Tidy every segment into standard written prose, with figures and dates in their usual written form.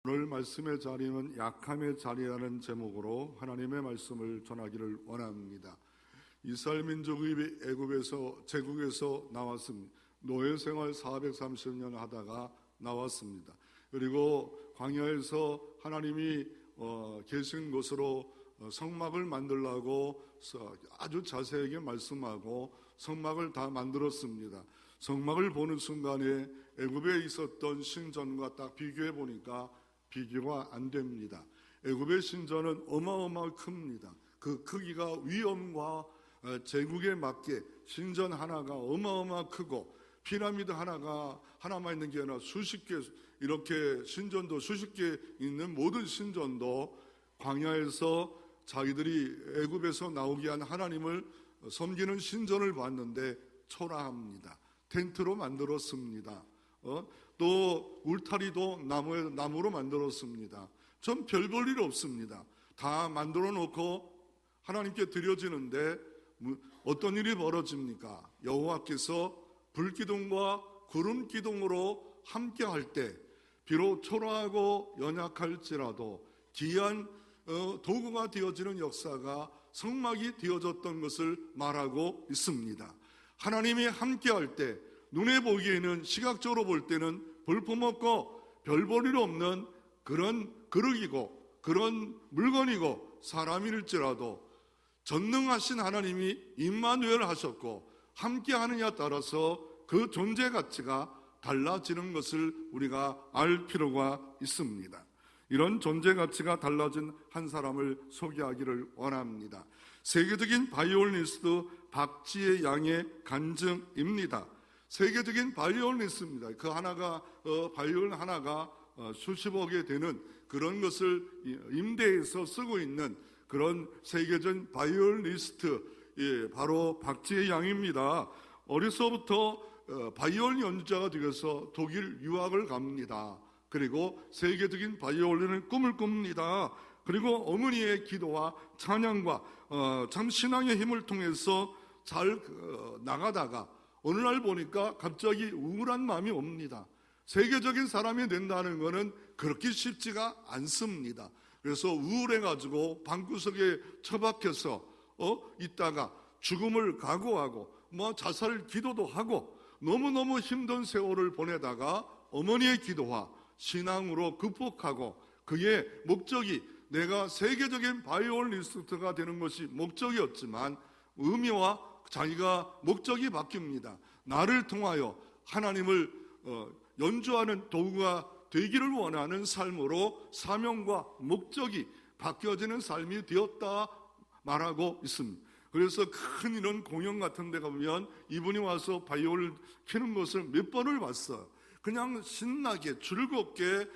오늘 말씀의 자리는 약함의 자리라는 제목으로 하나님의 말씀을 전하기를 원합니다. 이스라엘 민족이 애굽에서 제국에서 나왔습니다. 노예 생활 430년 하다가 나왔습니다. 그리고 광야에서 하나님이 계신 곳으로 성막을 만들라고 아주 자세하게 말씀하고 성막을 다 만들었습니다. 성막을 보는 순간에 애굽에 있었던 신전과 딱 비교해 보니까 비교가 안 됩니다. 애굽의 신전은 어마어마하게 큽니다. 그 크기가 위엄과 제국에 맞게 신전 하나가 어마어마하게 크고 피라미드 하나만 있는 게 아니라 수십 개, 이렇게 신전도 수십 개 있는 모든 신전도 광야에서 자기들이 애굽에서 나오게 한 하나님을 섬기는 신전을 봤는데 초라합니다. 텐트로 만들었습니다. 또 울타리도 나무로 만들었습니다. 전 별 볼 일 없습니다. 다 만들어 놓고 하나님께 드려지는데 어떤 일이 벌어집니까? 여호와께서 불기둥과 구름기둥으로 함께 할 때 비록 초라하고 연약할지라도 귀한 도구가 되어지는 역사가 성막이 되어졌던 것을 말하고 있습니다. 하나님이 함께 할 때 눈에 보기에는 시각적으로 볼 때는 볼품없고 별 볼 일 없는 그런 그릇이고 그런 물건이고 사람일지라도 전능하신 하나님이 임마누엘 하셨고 함께 하느냐에 따라서 그 존재 가치가 달라지는 것을 우리가 알 필요가 있습니다. 이런 존재 가치가 달라진 한 사람을 소개하기를 원합니다. 세계적인 바이올리니스트 박지혜 양의 간증입니다. 세계적인 바이올리니스트입니다. 그 하나가 바이올 하나가 수십억에 되는 그런 것을 임대해서 쓰고 있는 그런 세계적인 바이올리니스트, 바로 박지혜 양입니다. 어려서부터 바이올린 연주자가 되어서 독일 유학을 갑니다. 그리고 세계적인 바이올린의 꿈을 꿉니다. 그리고 어머니의 기도와 찬양과 참 신앙의 힘을 통해서 잘 나가다가 어느 날 보니까 갑자기 우울한 마음이 옵니다. 세계적인 사람이 된다는 것은 그렇게 쉽지가 않습니다. 그래서 우울해가지고 방구석에 처박혀서 있다가 죽음을 각오하고 자살 기도도 하고 너무너무 힘든 세월을 보내다가 어머니의 기도와 신앙으로 극복하고 그의 목적이 내가 세계적인 바이올리니스트가 되는 것이 목적이었지만 의미와 자기가 목적이 바뀝니다. 나를 통하여 하나님을 연주하는 도구가 되기를 원하는 삶으로 사명과 목적이 바뀌어지는 삶이 되었다 말하고 있습니다. 그래서 큰 이런 공연 같은 데 가보면 이분이 와서 바이올을 켜는 것을 몇 번을 봤어요. 그냥 신나게 즐겁게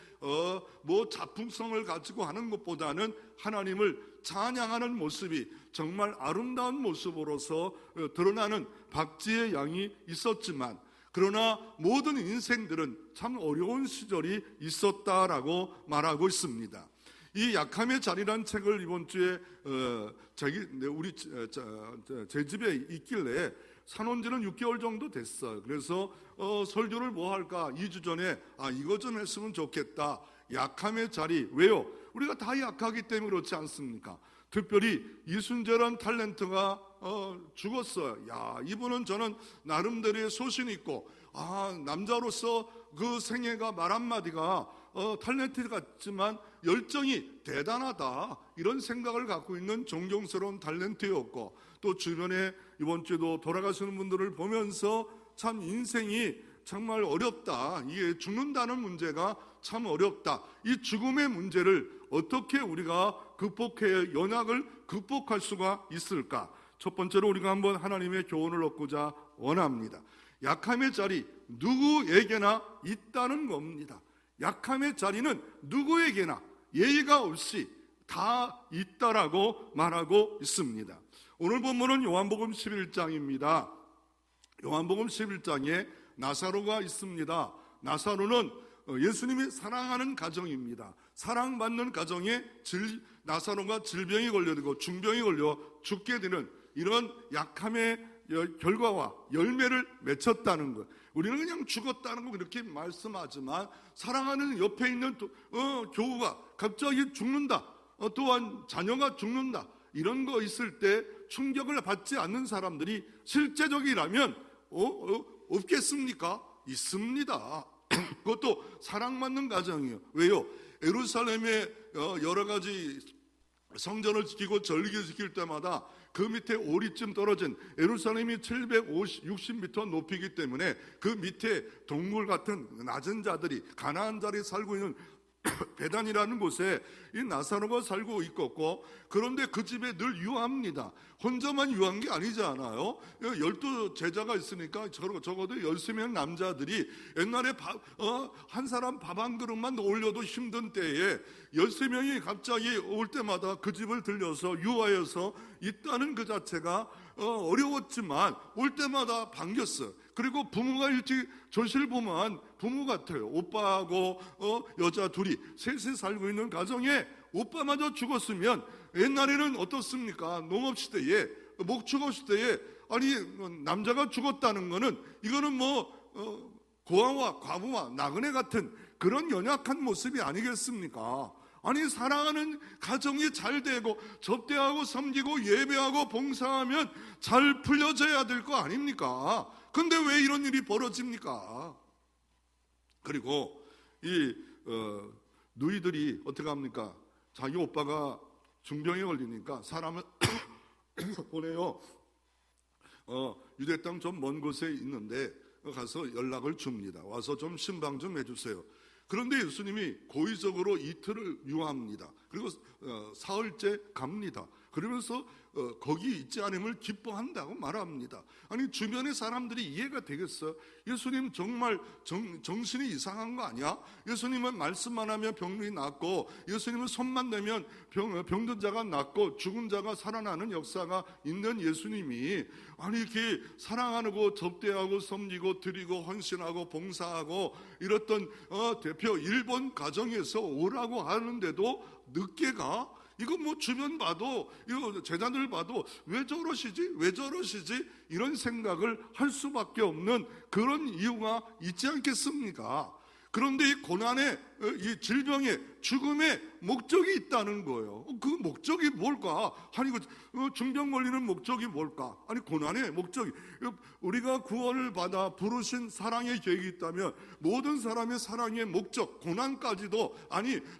작품성을 가지고 하는 것보다는 하나님을 찬양하는 모습이 정말 아름다운 모습으로서 드러나는 박지혜 양이 있었지만 그러나 모든 인생들은 참 어려운 시절이 있었다라고 말하고 있습니다. 이 약함의 자리란 책을 이번 주에 제 집에 있길래 사놓은 지는 6개월 정도 됐어요. 그래서 설교를 뭐 할까 2주 전에 이거 좀 했으면 좋겠다. 약함의 자리. 왜요? 우리가 다 약하기 때문에 그렇지 않습니까? 특별히 이순재란 탤런트가 죽었어요. 이분은 저는 나름대로의 소신이 있고 남자로서 그 생애가 말 한마디가 탤런트 같지만 열정이 대단하다 이런 생각을 갖고 있는 존경스러운 탤런트였고 또 주변에 이번 주에도 돌아가시는 분들을 보면서 참 인생이 정말 어렵다. 이게 죽는다는 문제가 참 어렵다. 이 죽음의 문제를 어떻게 우리가 연약을 극복할 수가 있을까? 첫 번째로 우리가 한번 하나님의 교훈을 얻고자 원합니다. 약함의 자리 누구에게나 있다는 겁니다. 약함의 자리는 누구에게나 예의가 없이 다 있다라고 말하고 있습니다. 오늘 본문은 요한복음 11장입니다. 요한복음 11장에 나사로가 있습니다. 나사로는 예수님이 사랑하는 가정입니다. 사랑받는 가정에 나사로가 질병이 걸려들고 중병이 걸려 죽게 되는 이런 약함의 결과와 열매를 맺혔다는 것. 우리는 그냥 죽었다는 거 그렇게 말씀하지만 사랑하는 옆에 있는 교우가 갑자기 죽는다, 또한 자녀가 죽는다, 이런 거 있을 때 충격을 받지 않는 사람들이 실제적이라면 없겠습니까? 있습니다. 그것도 사랑받는 가정이에요. 왜요? 예루살렘에 여러 가지 성전을 지키고 절기 지킬 때마다 그 밑에 오리쯤 떨어진, 예루살렘이 760m 높이기 때문에 그 밑에 동물 같은 낮은 자들이, 가나안 자들이 살고 있는 베단이라는 곳에 이 나사로가 살고 있었고, 그런데 그 집에 늘 유합니다. 혼자만 유한 게 아니잖아요. 12 제자가 있으니까 적어도 13명 남자들이 옛날에 한 사람 밥 한 그릇만 올려도 힘든 때에 13명이 갑자기 올 때마다 그 집을 들려서 유하여서 있다는 그 자체가 어려웠지만 올 때마다 반겼어요. 그리고 부모가 일찍 조실부모한 부모 같아요. 오빠하고 여자 둘이 셋이 살고 있는 가정에 오빠마저 죽었으면, 옛날에는 어떻습니까? 농업시대에, 목축업시대에 남자가 죽었다는 거는 이거는 고아와 과부와 나그네 같은 그런 연약한 모습이 아니겠습니까? 사랑하는 가정이 잘 되고 접대하고 섬기고 예배하고 봉사하면 잘 풀려져야 될 거 아닙니까? 근데 왜 이런 일이 벌어집니까? 그리고 이 누이들이 어떻게 합니까? 자기 오빠가 중병에 걸리니까 사람을 보내요. 유대 땅 좀 먼 곳에 있는데 가서 연락을 줍니다. 와서 좀 신방 좀 해주세요. 그런데 예수님이 고의적으로 이틀을 유합니다. 그리고 사흘째 갑니다. 그러면서 거기 있지 않음을 기뻐한다고 말합니다. 주변의 사람들이 이해가 되겠어요? 예수님 정말 정신이 이상한 거 아니야? 예수님은 말씀만 하면 병이 낫고, 예수님은 손만 대면 병든 자가 낫고 죽은 자가 살아나는 역사가 있는 예수님이 이렇게 사랑하고 접대하고 섬기고 드리고 헌신하고 봉사하고 이랬던 대표 일본 가정에서 오라고 하는데도 늦게 가? 이거 주변 봐도, 이거 제자들 봐도 왜 저러시지? 이런 생각을 할 수밖에 없는 그런 이유가 있지 않겠습니까? 그런데 이 고난의, 이 질병의, 죽음의 목적이 있다는 거예요. 그 목적이 뭘까? 중병 걸리는 목적이 뭘까? 고난의 목적이, 우리가 구원을 받아 부르신 사랑의 계획이 있다면 모든 사람의 사랑의 목적, 고난까지도,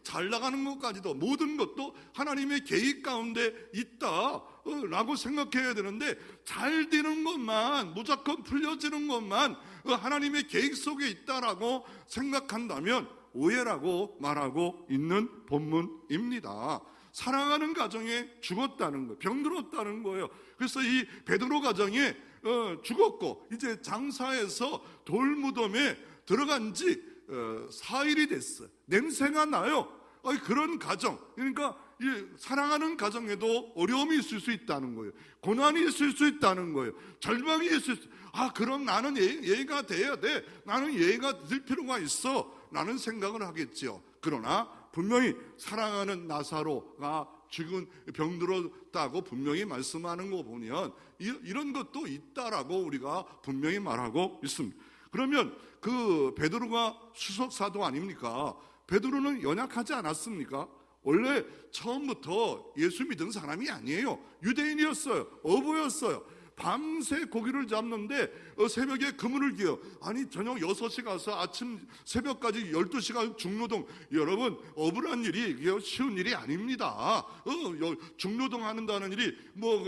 잘 나가는 것까지도, 모든 것도 하나님의 계획 가운데 있다 라고 생각해야 되는데, 잘 되는 것만, 무조건 풀려지는 것만 하나님의 계획 속에 있다라고 생각한다면 오해라고 말하고 있는 본문입니다. 사랑하는 가정에 죽었다는 거예요. 병들었다는 거예요. 그래서 이 베드로 가정에 죽었고, 이제 장사해서 돌무덤에 들어간 지 4일이 됐어요. 냄새가 나요. 그런 가정, 그러니까 사랑하는 가정에도 어려움이 있을 수 있다는 거예요. 고난이 있을 수 있다는 거예요. 절망이 있을 수. 그럼 나는 예의가 돼야 돼. 나는 예의가 될 필요가 있어. 라는 생각을 하겠지요. 그러나 분명히 사랑하는 나사로가 죽은, 병들었다고 분명히 말씀하는 거 보면 이런 것도 있다라고 우리가 분명히 말하고 있습니다. 그러면 그 베드로가 수석사도 아닙니까? 베드로는 연약하지 않았습니까? 원래 처음부터 예수 믿은 사람이 아니에요. 유대인이었어요. 어부였어요. 밤새 고기를 잡는데 새벽에 그물을 기어, 저녁 6시 가서 아침 새벽까지 12시간 중노동. 여러분, 어부란 일이 쉬운 일이 아닙니다. 중노동 한다는 일이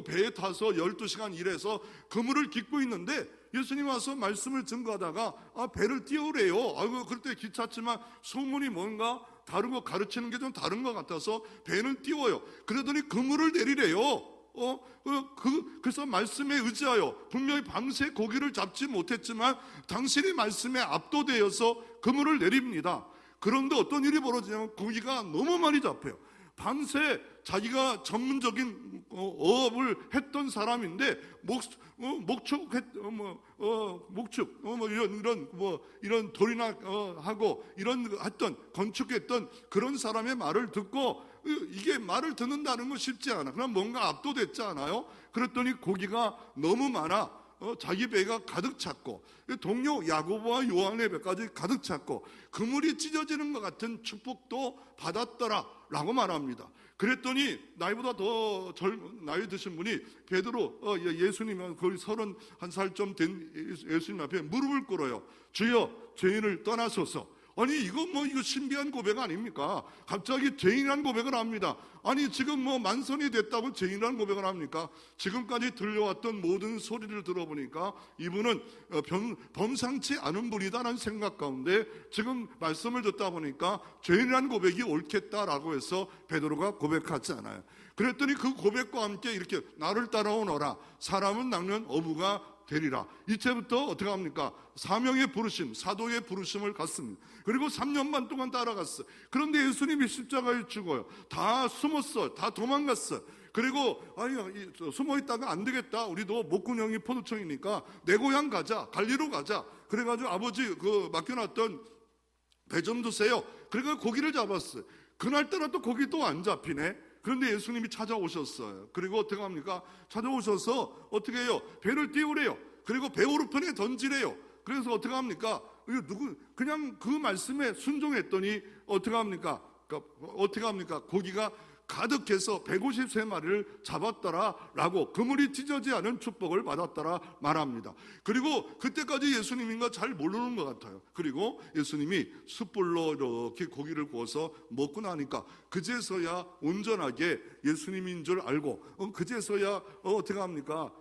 배에 타서 12시간 일해서 그물을 깃고 있는데, 예수님 와서 말씀을 증거하다가 배를 띄우래요. 그럴 때 귀찮지만 소문이 뭔가 다르고 가르치는 게 좀 다른 것 같아서 배는 띄워요. 그러더니 그물을 내리래요. 그래서 말씀에 의지하여, 분명히 밤새 고기를 잡지 못했지만 당신의 말씀에 압도되어서 그물을 내립니다. 그런데 어떤 일이 벌어지냐면 고기가 너무 많이 잡혀요. 밤새 자기가 전문적인 어업을 했던 사람인데 이런 돌이나 하고 했던, 건축했던 그런 사람의 말을 듣고, 이게 말을 듣는다는 건 쉽지 않아. 그럼 뭔가 압도됐지 않아요? 그랬더니 고기가 너무 많아. 자기 배가 가득 찼고 동료 야고보와 요한의 배까지 가득 찼고 그물이 찢어지는 것 같은 축복도 받았더라 라고 말합니다. 그랬더니 나이보다 더 나이 드신 분이 베드로 예수님 거의 31살 된 예수님 앞에 무릎을 꿇어요. 주여 죄인을 떠나소서. 아니 이거 신비한 고백 아닙니까? 갑자기 죄인이라는 고백을 합니다. 아니 지금 만선이 됐다고 죄인이라는 고백을 합니까? 지금까지 들려왔던 모든 소리를 들어보니까 이분은 범상치 않은 분이다라는 생각 가운데 지금 말씀을 듣다 보니까 죄인이라는 고백이 옳겠다라고 해서 베드로가 고백하지 않아요. 그랬더니 그 고백과 함께 이렇게 나를 따라오너라 사람은 낚는 어부가 되리라. 이제부터 어떻게 합니까? 사명의 부르심, 사도의 부르심을 갖습니다. 그리고 3년 반 동안 따라갔어요. 그런데 예수님이 십자가에 죽어요. 다 숨었어요. 다 도망갔어요. 그리고 숨어있다가 안 되겠다. 우리도 목구멍이 포도청이니까 내 고향 가자. 갈리로 가자. 그래가지고 아버지 맡겨놨던 배 좀 드세요. 그러니까 고기를 잡았어요. 그날따라 또 고기 또 안 잡히네. 그런데 예수님이 찾아오셨어요. 그리고 어떻게 합니까? 찾아오셔서 어떻게 해요? 배를 띄우래요. 그리고 배 오른편에 던지래요. 그래서 어떻게 합니까? 그냥 그 말씀에 순종했더니 어떻게 합니까? 고기가 가득해서 153마리를 잡았더라라고 그물이 찢어지지 않은 축복을 받았더라 말합니다. 그리고 그때까지 예수님인가 잘 모르는 것 같아요. 그리고 예수님이 숯불로 이렇게 고기를 구워서 먹고 나니까 그제서야 온전하게 예수님인 줄 알고 그제서야 어떻게 합니까?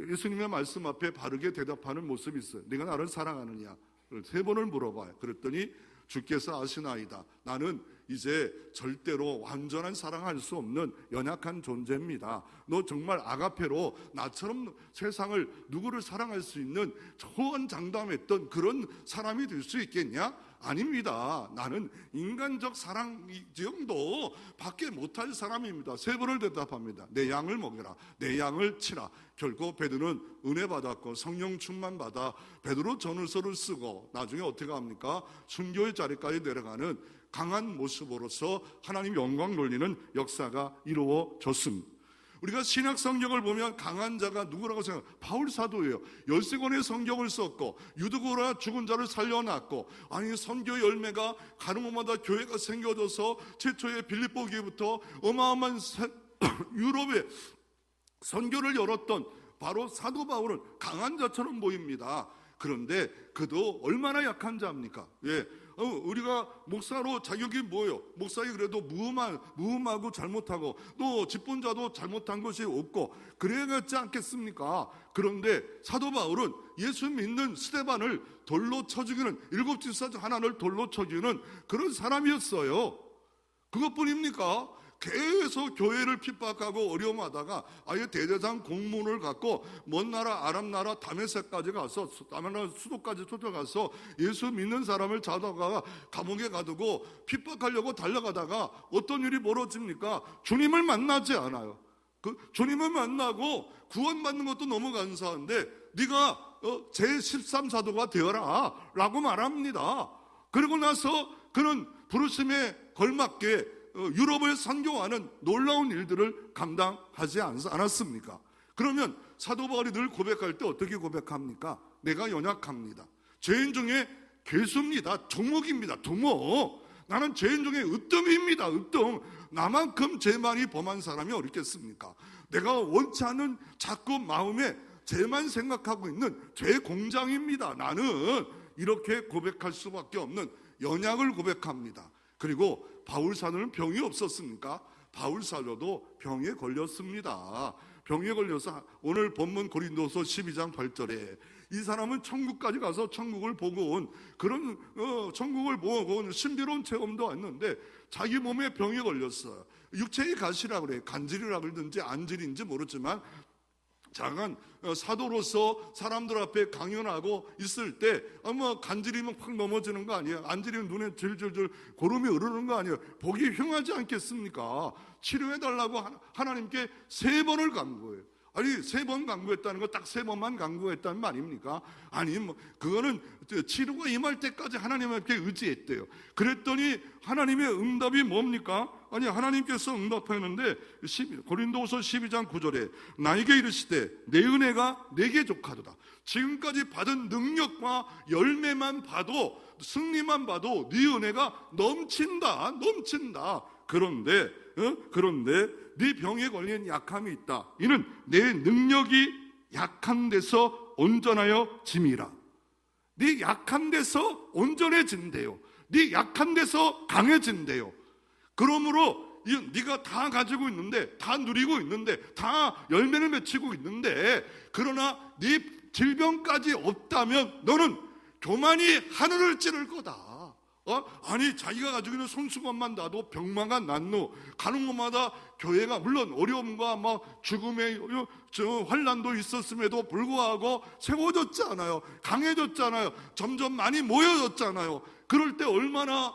예수님의 말씀 앞에 바르게 대답하는 모습이 있어요. 네가 나를 사랑하느냐? 3번을 물어봐요. 그랬더니 주께서 아시나이다. 나는 이제 절대로 완전한 사랑할 수 없는 연약한 존재입니다. 너 정말 아가페로 나처럼 세상을 누구를 사랑할 수 있는 초언장담했던 그런 사람이 될 수 있겠냐? 아닙니다. 나는 인간적 사랑 이 정도 밖에 못할 사람입니다. 3번을 대답합니다. 내 양을 먹여라. 내 양을 치라. 결국 베드로는 은혜 받았고 성령 충만 받아 베드로 전후서를 쓰고 나중에 어떻게 합니까? 순교의 자리까지 내려가는 강한 모습으로서 하나님 영광 돌리는 역사가 이루어졌습니다. 우리가 신약 성경을 보면 강한 자가 누구라고 생각해요? 바울 사도예요. 13권의 성경을 썼고 유두고라 죽은 자를 살려놨고 선교 열매가 가르마마다 교회가 생겨져서 최초의 빌립보 교회부터 어마어마한 유럽에 선교를 열었던 바로 사도 바울은 강한 자처럼 보입니다. 그런데 그도 얼마나 약한 자입니까? 우리가 목사로 자격이 뭐예요? 목사이 그래도 무음하고 잘못하고 또 집본자도 잘못한 것이 없고 그래야겠지 않겠습니까? 그런데 사도 바울은 예수 믿는 스데반을 돌로 쳐 죽이는 7 집사 중 하나를 돌로 쳐 죽이는 그런 사람이었어요. 그것뿐입니까? 계속 교회를 핍박하고 어려움하다가 아예 대제사장 공문을 갖고 먼 나라 아랍 나라 다메섹까지 가서 다메섹 수도까지 쫓아가서 예수 믿는 사람을 잡아다가 감옥에 가두고 핍박하려고 달려가다가 어떤 일이 벌어집니까? 주님을 만나지 않아요. 주님을 만나고 구원받는 것도 너무 감사한데 네가 제13사도가 되어라 라고 말합니다. 그리고 나서 그는 부르심에 걸맞게 유럽을 선교하는 놀라운 일들을 감당하지 않았습니까? 그러면 사도 바울이 늘 고백할 때 어떻게 고백합니까? 내가 연약합니다. 죄인 중에 괴수입니다. 두목입니다. 두목. 나는 죄인 중에 으뜸입니다. 으뜸. 나만큼 죄 많이 범한 사람이 어디 있겠습니까? 내가 원치 않는 자꾸 마음에 죄만 생각하고 있는 죄 공장입니다. 나는 이렇게 고백할 수밖에 없는 연약을 고백합니다. 그리고 바울 사도는 병이 없었습니까? 바울 사도도 병에 걸렸습니다. 병에 걸려서 오늘 본문 고린도서 12장 8절에 이 사람은 천국까지 가서 천국을 보고 온 그런 천국을 보고 온 신비로운 체험도 왔는데 자기 몸에 병에 걸렸어요. 육체의 가시라고 그래요. 간질이라 그러든지 안질인지 모르지만 작은 사도로서 사람들 앞에 강연하고 있을 때 간질이면 확 넘어지는 거 아니에요? 안질이면 눈에 질질질 고름이 흐르는 거 아니에요? 보기 흉하지 않겠습니까? 치료해달라고 하나님께 3번을 간 거예요. 아니 3번 강구했다는 거 딱 3번만 강구했다는 말입니까? 아니 뭐 그거는 치료가 임할 때까지 하나님께 의지했대요. 그랬더니 하나님의 응답이 뭡니까? 아니 하나님께서 응답하였는데 고린도후서 12장 9절에 나에게 이르시되 내 은혜가 내게 족하도다. 지금까지 받은 능력과 열매만 봐도 승리만 봐도 네 은혜가 넘친다. 그런데 네 병에 걸린 약함이 있다. 이는 내 능력이 약한 데서 온전하여 짐이라. 네 약한 데서 온전해진대요. 네 약한 데서 강해진대요. 그러므로 네가 다 가지고 있는데, 다 누리고 있는데, 다 열매를 맺히고 있는데, 그러나 네 질병까지 없다면 너는 교만이 하늘을 찌를 거다. 아니 자기가 가지고 있는 손수건만 놔도 병마가 낫노. 가는 곳마다 교회가 물론 어려움과 막 죽음의 환난도 있었음에도 불구하고 세워졌지 않아요. 강해졌잖아요. 점점 많이 모여졌잖아요. 그럴 때 얼마나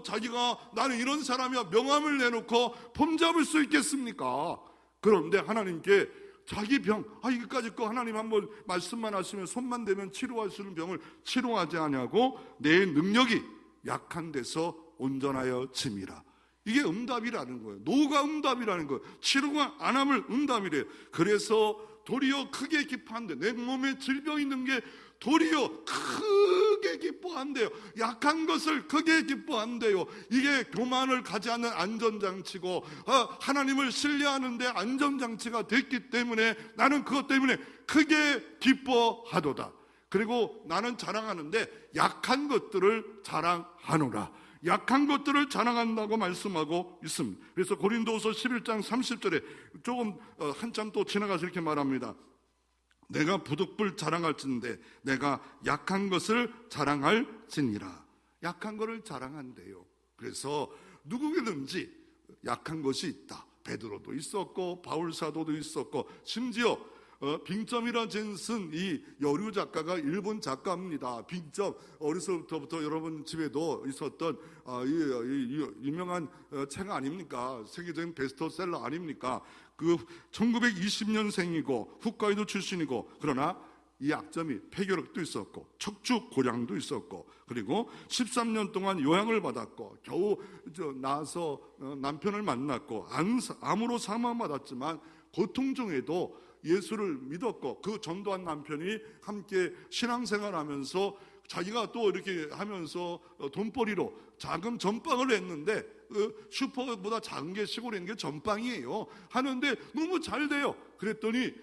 자기가 나는 이런 사람이야 명함을 내놓고 폼잡을 수 있겠습니까? 그런데 하나님께 자기 병, 이거까지 거 하나님 한번 말씀만 하시면 손만 대면 치료할 수 있는 병을 치료하지 않냐고 내 능력이 약한 데서 온전하여 짐이라. 이게 응답이라는 거예요. 노가 응답이라는 거예요. 치료가 안 하면 응답이래요. 그래서 도리어 크게 기뻐한대. 내 몸에 질병이 있는 게 도리어 크게 기뻐한대요. 약한 것을 크게 기뻐한대요. 이게 교만을 가지 않는 안전장치고 하나님을 신뢰하는 데 안전장치가 됐기 때문에 나는 그것 때문에 크게 기뻐하도다. 그리고 나는 자랑하는데 약한 것들을 자랑하노라. 약한 것들을 자랑한다고 말씀하고 있습니다. 그래서 고린도후서 11장 30절에 조금 한참 또 지나가서 이렇게 말합니다. 내가 부득불 자랑할진대 내가 약한 것을 자랑할지니라. 약한 것을 자랑한대요. 그래서 누구든지 약한 것이 있다. 베드로도 있었고 바울 사도도 있었고 심지어 빙점이라 쓴 이 여류 작가가 일본 작가입니다. 빙점, 어려서부터 여러분 집에도 있었던 유명한 책 아닙니까? 세계적인 베스트셀러 아닙니까? 그 1920년생이고 홋카이도 출신이고, 그러나 이 약점이 폐결핵도 있었고 척추 고량도 있었고, 그리고 13년 동안 요양을 받았고 겨우 나서 남편을 만났고 암으로 사망받았지만 고통 중에도 예수를 믿었고, 그 전도한 남편이 함께 신앙생활하면서 자기가 또 이렇게 하면서 돈벌이로 작은 전빵을 했는데, 슈퍼보다 작은 게 시골에 있는 게 전빵이에요. 하는데 너무 잘 돼요. 그랬더니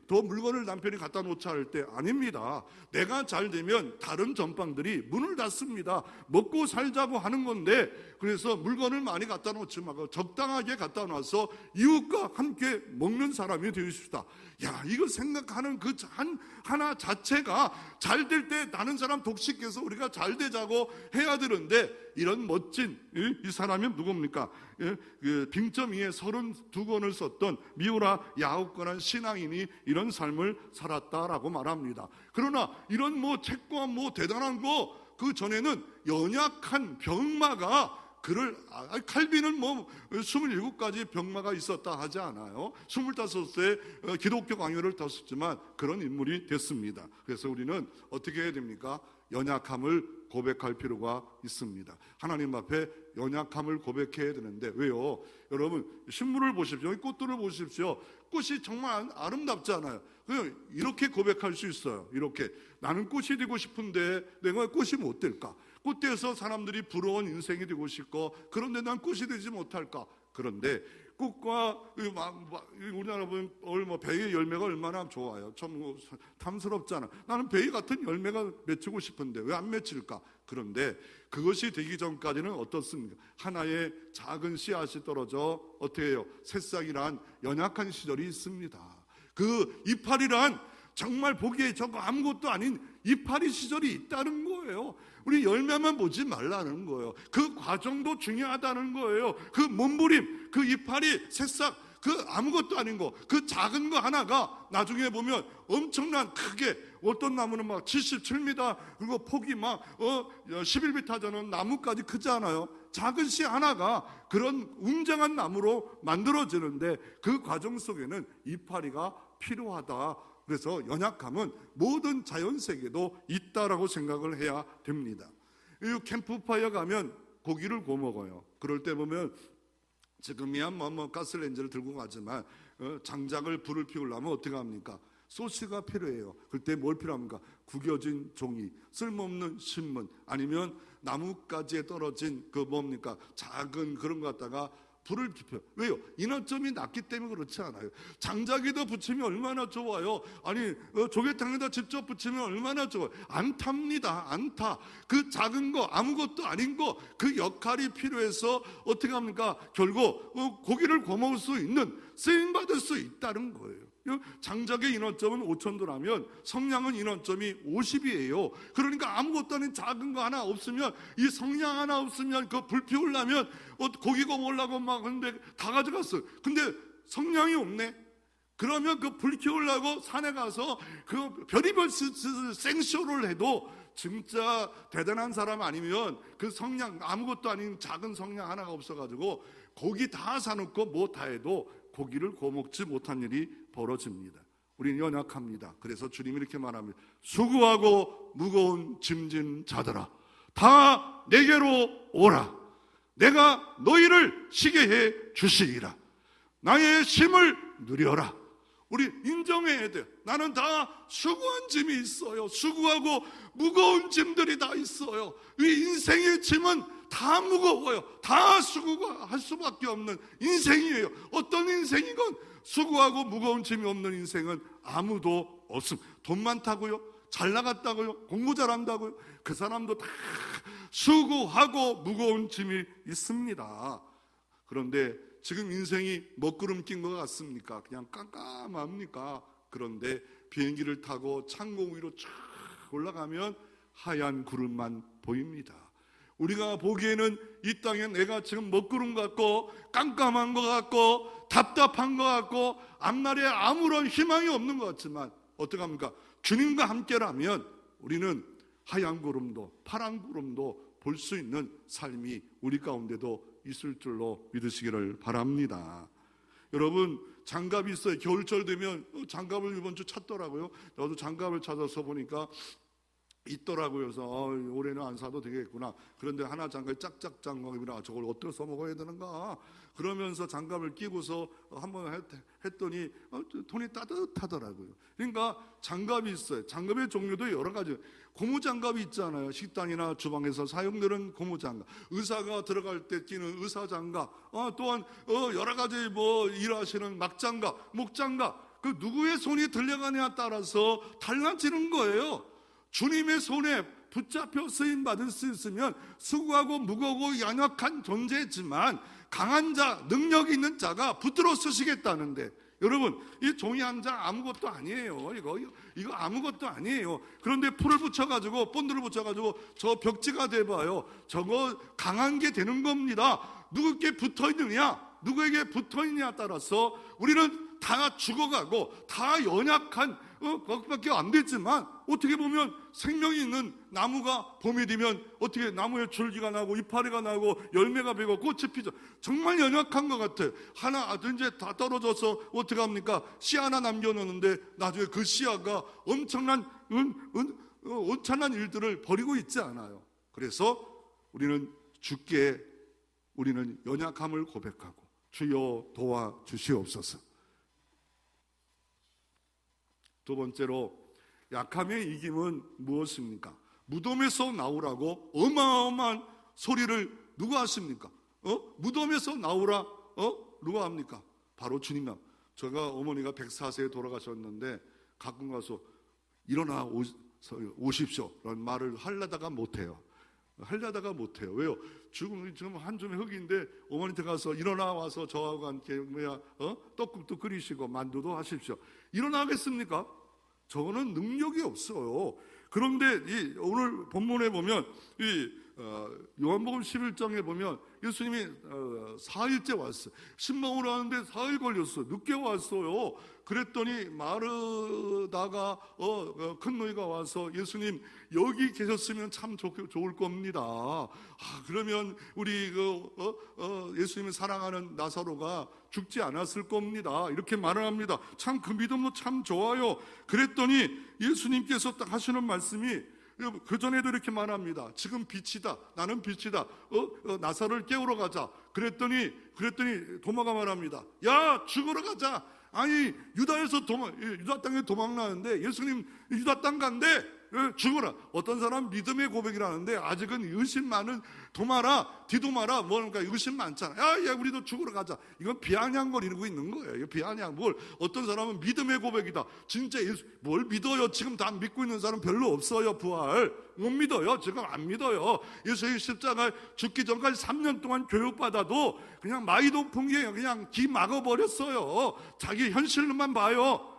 더 물건을 남편이 갖다 놓자 할 때 아닙니다. 내가 잘 되면 다른 전빵들이 문을 닫습니다. 먹고 살자고 하는 건데, 그래서 물건을 많이 갖다 놓지 말고 적당하게 갖다 놔서 이웃과 함께 먹는 사람이 되십시다. 야, 이거 생각하는 그 하나 자체가 잘 될 때 나는 사람 독식해서 우리가 잘 되자고 해야 되는데, 이런 멋진 이 사람이 누굽니까? 빙점 위에 32권을 썼던 미우라 야우권한 신앙인이 이런 삶을 살았다라고 말합니다. 그러나 이런 책과 대단한 거 그 전에는 연약한 병마가 그를 칼빈은 27가지 병마가 있었다 하지 않아요. 25세 기독교 강요를 탔었지만 그런 인물이 됐습니다. 그래서 우리는 어떻게 해야 됩니까? 연약함을 고백할 필요가 있습니다. 하나님 앞에 연약함을 고백해야 되는데, 왜요? 여러분 식물을 보십시오. 꽃들을 보십시오. 꽃이 정말 아름답잖아요. 이렇게 고백할 수 있어요. 이렇게 나는 꽃이 되고 싶은데 내가 꽃이 못 될까? 꽃대에서 사람들이 부러운 인생이 되고 싶고, 그런데 난 꽃이 되지 못할까? 그런데 꽃과 우리나라 보면 베이 열매가 얼마나 좋아요. 참 탐스럽잖아. 나는 베이 같은 열매가 맺히고 싶은데 왜 안 맺힐까? 그런데 그것이 되기 전까지는 어떻습니까? 하나의 작은 씨앗이 떨어져 어떻게 해요? 새싹이란 연약한 시절이 있습니다. 그 이파리란 정말 보기에 저거 아무것도 아닌 이파리 시절이 있다는 거예요. 우리 열매만 보지 말라는 거예요. 그 과정도 중요하다는 거예요. 그 몸부림, 그 이파리, 새싹, 그 아무것도 아닌 거, 그 작은 거 하나가 나중에 보면 엄청난 크게, 어떤 나무는 막 77m, 그리고 폭이 막 11m 저는 나무까지 크지 않아요? 작은 씨 하나가 그런 웅장한 나무로 만들어지는데 그 과정 속에는 이파리가 필요하다. 그래서 연약함은 모든 자연세계도 있다라고 생각을 해야 됩니다. 이 캠프파이어 가면 고기를 구워 먹어요. 그럴 때 보면 지금이야 가스레인지를 들고 가지만 장작을 불을 피우려면 어떻게 합니까? 소스가 필요해요. 그때 뭘 필요합니까? 구겨진 종이, 쓸모없는 신문, 아니면 나뭇가지에 떨어진 그 뭡니까? 작은 그런 거 갖다가 불을 지펴요. 왜요? 인화점이 낮기 때문에 그렇지 않아요. 장작에다 붙이면 얼마나 좋아요. 아니 조개탕에다 직접 붙이면 얼마나 좋아요. 안 탑니다. 안 타. 그 작은 거 아무것도 아닌 거 그 역할이 필요해서 어떻게 합니까? 결국 고기를 구워 먹을 수 있는 쓰임받을 수 있다는 거예요. 장작의 인원점은 5,000도라면 성냥은 인원점이 50이에요. 그러니까 아무것도 아닌 작은 거 하나 없으면, 이 성냥 하나 없으면 그 불 피우려면 고기 구워 먹으려고 막 근데 다 가져갔어요. 근데 성냥이 없네. 그러면 그 불 피우려고 산에 가서 그 별의별 생쇼를 해도 진짜 대단한 사람 아니면 그 성냥, 아무것도 아닌 작은 성냥 하나가 없어가지고 고기 다 사놓고 뭐 다 해도 고기를 구워 먹지 못한 일이 벌어집니다. 우리는 연약합니다. 그래서 주님이 이렇게 말합니다. 수고하고 무거운 짐진 자들아, 다 내게로 오라. 내가 너희를 쉬게 해 주시리라. 나의 쉼을 누려라. 우리 인정해야 돼요. 나는 다 수고한 짐이 있어요. 수고하고 무거운 짐들이 다 있어요. 이 인생의 짐은 다 무거워요. 다 수고할 수밖에 없는 인생이에요. 어떤 인생이건 수고하고 무거운 짐이 없는 인생은 아무도 없습니다. 돈 많다고요? 잘 나갔다고요? 공부 잘한다고요? 그 사람도 다 수고하고 무거운 짐이 있습니다. 그런데 지금 인생이 먹구름 낀 것 같습니까? 그냥 깜깜합니까? 그런데 비행기를 타고 창공 위로 쫙 올라가면 하얀 구름만 보입니다. 우리가 보기에는 이 땅에 내가 지금 먹구름 같고 깜깜한 것 같고 답답한 것 같고 앞날에 아무런 희망이 없는 것 같지만 어떻게 합니까? 주님과 함께라면 우리는 하얀 구름도 파란 구름도 볼 수 있는 삶이 우리 가운데도 있을 줄로 믿으시기를 바랍니다. 여러분, 장갑이 있어요. 겨울철 되면 장갑을 이번 주 찾더라고요. 저도 장갑을 찾아서 보니까 있더라고요. 그래서 올해는 안 사도 되겠구나. 그런데 하나 장갑이 짝짝 장갑이라 저걸 어떻게 써먹어야 되는가, 그러면서 장갑을 끼고서 한번 했더니 손이 따뜻하더라고요. 그러니까 장갑이 있어요. 장갑의 종류도 여러 가지. 고무장갑이 있잖아요. 식당이나 주방에서 사용되는 고무장갑, 의사가 들어갈 때 끼는 의사장갑, 또한 여러 가지 뭐 일하시는 막장갑, 목장갑, 그 누구의 손이 들려가냐에 따라서 달라지는 거예요. 주님의 손에 붙잡혀 쓰임받을 수 있으면 수고하고 무거고 연약한 존재지만 강한 자, 능력 있는 자가 붙들어 쓰시겠다는데, 여러분, 이 종이 한 장 아무것도 아니에요. 이거 아무것도 아니에요. 그런데 풀을 붙여가지고, 본드를 붙여가지고 저 벽지가 돼봐요. 저거 강한 게 되는 겁니다. 누구에게 붙어있느냐, 누구에게 붙어있느냐에 따라서 우리는 다 죽어가고 다 연약한 것밖에 안 됐지만, 어떻게 보면 생명이 있는 나무가 봄이 되면 어떻게 나무에 줄기가 나고 이파리가 나고 열매가 배고 꽃이 피죠. 정말 연약한 것 같아요. 하나 이제 다 떨어져서 어떻게 합니까? 씨 하나 남겨놓는데 나중에 그 씨앗가 엄청난 일들을 벌이고 있지 않아요. 그래서 우리는 주께 우리는 연약함을 고백하고 주여 도와주시옵소서. 두 번째로, 약함의 이김은 무엇입니까? 무덤에서 나오라고 어마어마한 소리를 누가 하십니까? 무덤에서 나오라 누가 합니까? 바로 주님이야. 제가 어머니가 104세에 돌아가셨는데 가끔 가서 일어나 오십시오 라는 말을 하려다가 못해요. 왜요? 지금 한 줌의 흙인데 어머니한테 가서 일어나 와서 저하고 함께 떡국도 끓이시고 만두도 하십시오, 일어나겠습니까? 저거는 능력이 없어요. 그런데 오늘 본문에 보면 이 요한복음 11장에 보면 예수님이 4일째 왔어요. 신방으로 하는데 4일 걸렸어요. 늦게 왔어요. 그랬더니 마르다가 큰 노이가 와서 예수님 여기 계셨으면 참 좋을 겁니다. 그러면 우리 예수님이 사랑하는 나사로가 죽지 않았을 겁니다. 이렇게 말을 합니다. 참 그 믿음도 참 좋아요. 그랬더니 예수님께서 딱 하시는 말씀이 그 전에도 이렇게 말합니다. 지금 빛이다. 나는 빛이다. 나사로를 깨우러 가자. 그랬더니 도마가 말합니다. 야, 죽으러 가자. 아니, 유다 땅에 도망나는데 예수님 유다 땅 간대. 죽어라. 어떤 사람 믿음의 고백이라는데 아직은 의심 많은 도마라, 디도마라, 뭐니까 의심 많잖아. 야, 우리도 죽으러 가자. 이건 비아냥거리고 있는 거예요. 이거 비아냥. 어떤 사람은 믿음의 고백이다. 진짜 뭘 믿어요? 지금 다 믿고 있는 사람 별로 없어요. 부활 못 믿어요. 지금 안 믿어요. 예수의 십자가 죽기 전까지 3년 동안 교육받아도 그냥 마이동풍에 그냥 귀 막아버렸어요. 자기 현실로만 봐요.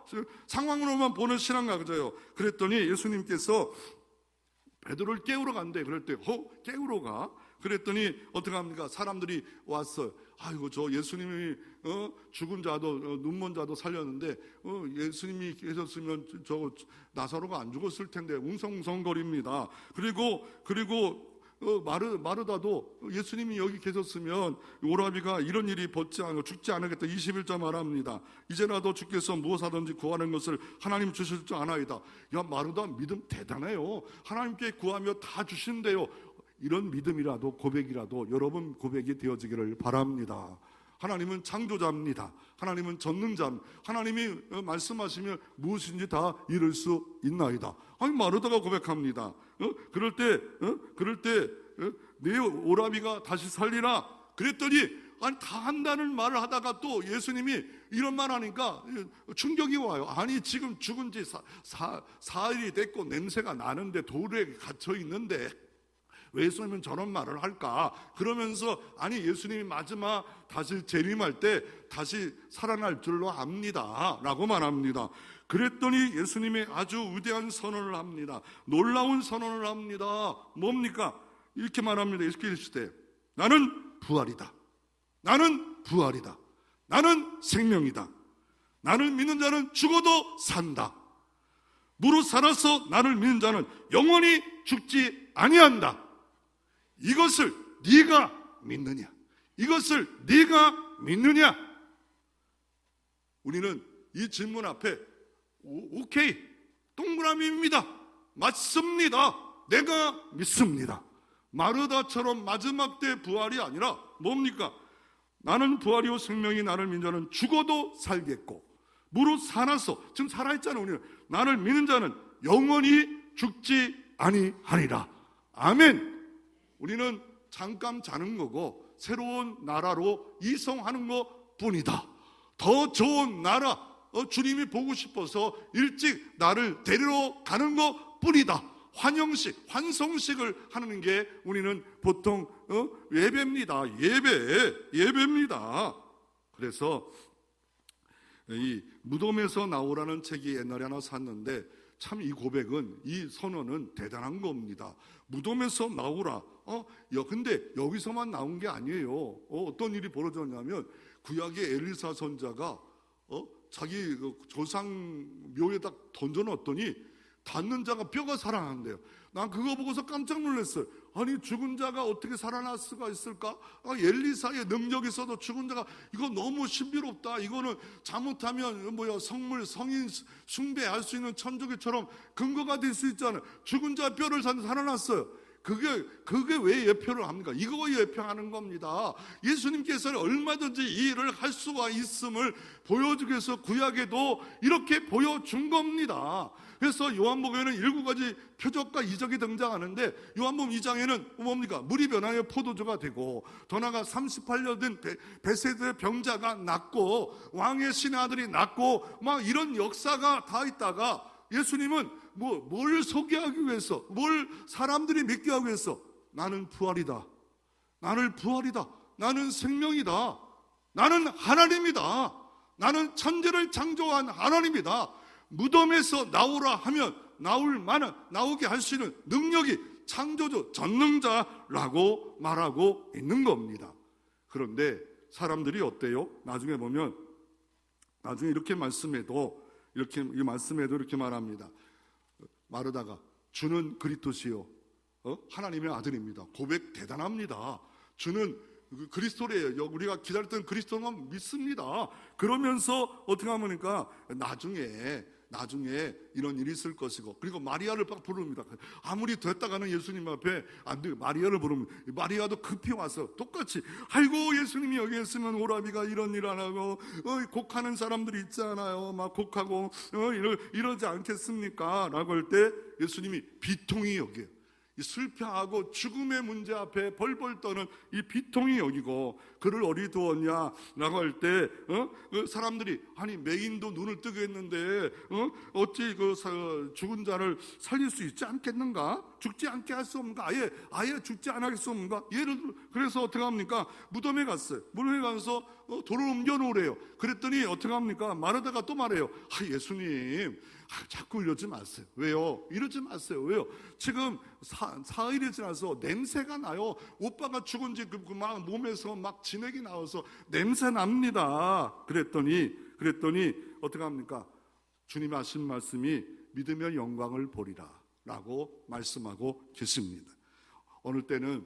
상황으로만 보는 신앙가져요. 그랬더니 예수님께서 베드로를 깨우러 간대. 그럴 때 깨우러 가? 그랬더니 어떻게 합니까? 사람들이 왔어요. 아이고, 저 예수님이 죽은 자도 눈먼 자도 살렸는데 예수님이 계셨으면 저 나사로가 안 죽었을 텐데 웅성웅성거립니다. 그리고 마르다도 예수님이 여기 계셨으면 오라비가 이런 일이 죽지 않겠다. 21절 말합니다. 이제라도 주께서 무엇하든지 구하는 것을 하나님 주실 줄 아나이다. 야, 마르다 믿음 대단해요. 하나님께 구하며 다 주신대요. 이런 믿음이라도 고백이라도 여러분 고백이 되어지기를 바랍니다. 하나님은 창조자입니다. 하나님은 전능자입니다. 하나님이 말씀하시면 무엇인지 다 이룰 수 있나이다. 아니, 마르다가 고백합니다. 그럴 때 내 오라비가 다시 살리라. 그랬더니 아니, 다 한다는 말을 하다가 또 예수님이 이런 말 하니까 충격이 와요. 아니, 지금 죽은 지 4일이 됐고 냄새가 나는데 돌에 갇혀 있는데 왜 예수님은 저런 말을 할까? 그러면서 아니, 예수님이 마지막 다시 재림할 때 다시 살아날 줄로 압니다 라고 말합니다. 그랬더니 예수님이 아주 위대한 선언을 합니다. 놀라운 선언을 합니다. 뭡니까? 이렇게 말합니다. 예수께서 이르시되 나는 부활이다. 나는 부활이다. 나는 생명이다. 나를 믿는 자는 죽어도 산다. 무릇 살아서 나를 믿는 자는 영원히 죽지 아니한다. 이것을 네가 믿느냐? 이것을 네가 믿느냐? 우리는 이 질문 앞에 오케이, 동그라미입니다. 맞습니다. 내가 믿습니다. 마르다처럼 마지막 때 부활이 아니라 뭡니까? 나는 부활이요 생명이 나를 믿는 자는 죽어도 살겠고 무릇 살아서, 지금 살아있잖아요. 우리는 나를 믿는 자는 영원히 죽지 아니하리라. 아멘. 우리는 잠깐 자는 거고 새로운 나라로 이송하는 것 뿐이다. 더 좋은 나라, 주님이 보고 싶어서 일찍 나를 데리러 가는 것 뿐이다. 환영식, 환송식을 하는 게 우리는 보통 예배입니다. 예배입니다. 그래서 이 무덤에서 나오라는 책이 옛날에 하나 샀는데 참 이 고백은, 이 선언은 대단한 겁니다. 무덤에서 나오라. 근데 여기서만 나온 게 아니에요. 어떤 일이 벌어졌냐면 구약의 엘리사 선자가 자기 조상 묘에다 던져놨더니 닿는 자가 뼈가 살아난대요. 난 그거 보고서 깜짝 놀랐어요. 아니, 죽은 자가 어떻게 살아날 수가 있을까? 엘리사의 능력이 있어도 죽은 자가, 이거 너무 신비롭다. 이거는 잘못하면 성물, 성인 숭배할 수 있는 천주교처럼 근거가 될 수 있잖아요. 죽은 자 뼈를 살아났어요. 그게 왜 예표를 합니까? 이거 예표하는 겁니다. 예수님께서는 얼마든지 이 일을 할 수가 있음을 보여주기 위해서 구약에도 이렇게 보여준 겁니다. 그래서 요한복음에는 7가지 표적과 이적이 등장하는데 요한복음 2장에는 뭡니까? 물이 변하여 포도주가 되고 더 나아가 38년 된 베세드의 병자가 낫고 왕의 신의 아들이 낫고 막 이런 역사가 다 있다가 예수님은 뭘 소개하기 위해서, 뭘 사람들이 믿게 하기 위해서 나는 부활이다. 나는 부활이다. 나는 생명이다. 나는 하나님이다. 나는 천지를 창조한 하나님이다. 무덤에서 나오라 하면 나오게 할 수 있는 능력이 창조주, 전능자라고 말하고 있는 겁니다. 그런데 사람들이 어때요? 나중에 보면 이렇게 말씀해도 이렇게 말합니다. 마르다가 주는 그리스도시요 하나님의 아들입니다. 고백 대단합니다. 주는 그리스도래요. 우리가 기다렸던 그리스도는 믿습니다. 그러면서 어떻게 하니까 나중에 이런 일이 있을 것이고, 그리고 마리아를 막 부릅니다. 아무리 됐다가는 예수님 앞에 안 돼요. 마리아를 부르면 마리아도 급히 와서 똑같이, 아이고 예수님이 여기 있으면 오라비가 이런 일 안 하고 곡하는 사람들이 있잖아요. 막 곡하고 이러지 않겠습니까? 라고 할 때 예수님이 비통히 여겨요. 이 슬퍼하고 죽음의 문제 앞에 벌벌 떠는 이 비통히 여기고, 그를 어디 두었냐 라고 할 때 사람들이 아니 맹인도 눈을 뜨게 했는데 어찌 그 죽은 자를 살릴 수 있지 않겠는가? 죽지 않게 할 수 없는가? 아예 죽지 않겠습니까? 예를 들어 그래서 어떻게 합니까? 무덤에 갔어요. 무덤에 가서 돌을 옮겨 놓으래요. 그랬더니 어떻게 합니까? 마르다가 또 말해요. 예수님 자꾸 이러지 마세요. 왜요? 이러지 마세요. 왜요? 지금 사흘이 지나서 냄새가 나요. 오빠가 죽은 지 막 몸에서 막 진액이 나와서 냄새 납니다. 그랬더니 어떻게 합니까? 주님이 하신 말씀이 믿으면 영광을 보리라 라고 말씀하고 계십니다. 어느 때는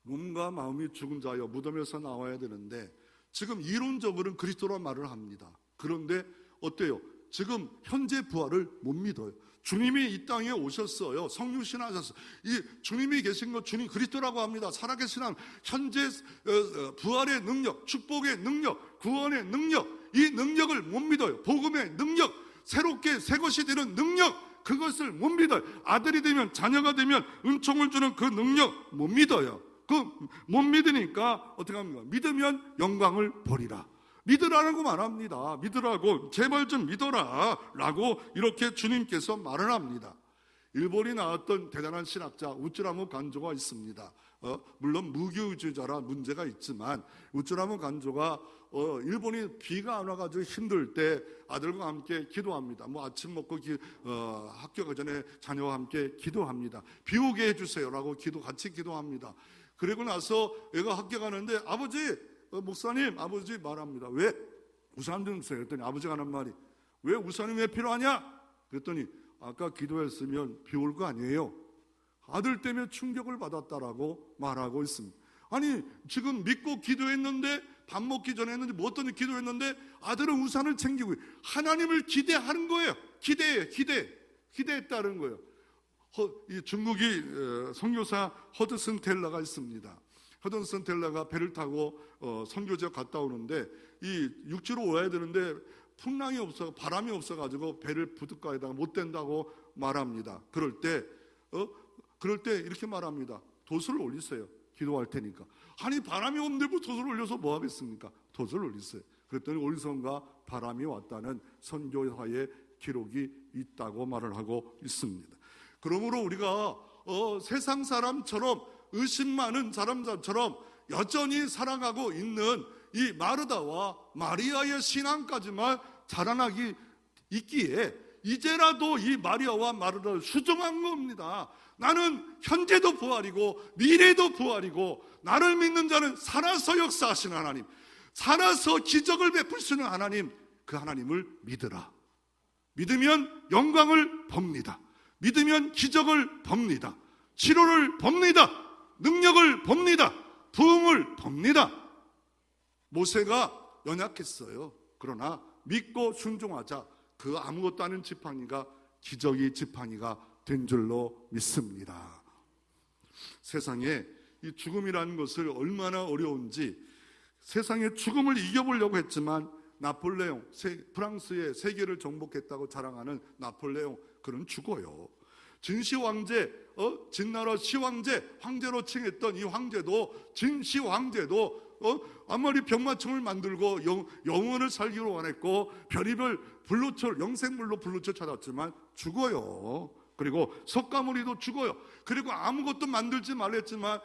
몸과 마음이 죽은 자여 무덤에서 나와야 되는데, 지금 이론적으로는 그리스도란 말을 합니다. 그런데 어때요? 지금 현재 부활을 못 믿어요. 주님이 이 땅에 오셨어요. 성육신하셨어요. 이 주님이 계신 것, 주님 그리스도라고 합니다. 살아계신 한 현재 부활의 능력, 축복의 능력, 구원의 능력, 이 능력을 못 믿어요. 복음의 능력, 새롭게 새 것이 되는 능력, 그것을 못 믿어요. 아들이 되면, 자녀가 되면 은총을 주는 그 능력 못 믿어요. 못 믿으니까 어떻게 합니까? 믿으면 영광을 보리라. 믿으라고 말합니다. 믿으라고, 제발 좀 믿어라 라고 이렇게 주님께서 말을 합니다. 일본이 나왔던 대단한 신학자 우츠라무 간조가 있습니다. 물론 무교주의자라 문제가 있지만, 우츠라무 간조가 일본이 비가 안 와가지고 힘들 때 아들과 함께 기도합니다. 아침 먹고 학교 가기 전에 자녀와 함께 기도합니다. 비 오게 해주세요라고 같이 기도합니다. 그리고 나서 애가 학교 가는데 목사님, 아버지 말합니다. 왜? 우산 좀 주세요. 그랬더니 아버지가 하는 말이, 왜 우산이 왜 필요하냐? 그랬더니 아까 기도했으면 비 올 거 아니에요. 아들 때문에 충격을 받았다라고 말하고 있습니다. 아니 지금 믿고 기도했는데, 밥 먹기 전에 했는데, 뭐 어떤 기도했는데 아들은 우산을 챙기고 하나님을 기대하는 거예요. 기대했다는 거예요. 이 중국이 선교사 허드슨 텔러가 있습니다. 허드슨 텔러가 배를 타고 선교지에 갔다 오는데, 이 육지로 와야 되는데 풍랑이 없어, 바람이 없어가지고 배를 부둣가에다가 못 댄다고 말합니다. 그럴 때 이렇게 말합니다. 돛을 올리세요. 기도할 테니까. 아니 바람이 없는데 뭐 돛을 올려서 뭐 하겠습니까? 돛을 올리세요. 그랬더니 어디선가 바람이 왔다는 선교사의 기록이 있다고 말을 하고 있습니다. 그러므로 우리가 세상 사람처럼, 의심 많은 사람처럼 여전히 살아가고 있는 이 마르다와 마리아의 신앙까지만 자라나기 있기에, 이제라도 이 마리아와 마르다를 수정한 겁니다. 나는 현재도 부활이고 미래도 부활이고, 나를 믿는 자는 살아서 역사하시는 하나님, 살아서 기적을 베푸시는 하나님, 그 하나님을 믿으라. 믿으면 영광을 봅니다. 믿으면 기적을 봅니다. 치료를 봅니다. 능력을 봅니다. 부흥을 봅니다. 모세가 연약했어요. 그러나 믿고 순종하자 그 아무것도 아닌 지팡이가 기적의 지팡이가 된 줄로 믿습니다. 세상에 이 죽음이라는 것을 얼마나 어려운지, 세상의 죽음을 이겨보려고 했지만 나폴레옹, 프랑스의 세계를 정복했다고 자랑하는 나폴레옹, 그는 죽어요. 진시황제, 진나라 시황제, 황제로 칭했던 이 황제도, 진시황제도 아무리 병마청을 만들고 영원을 살기로 원했고 별의별 불로초, 영생물로 불로초 찾았지만 죽어요. 그리고 석가모니도 죽어요. 그리고 아무것도 만들지 말랬지만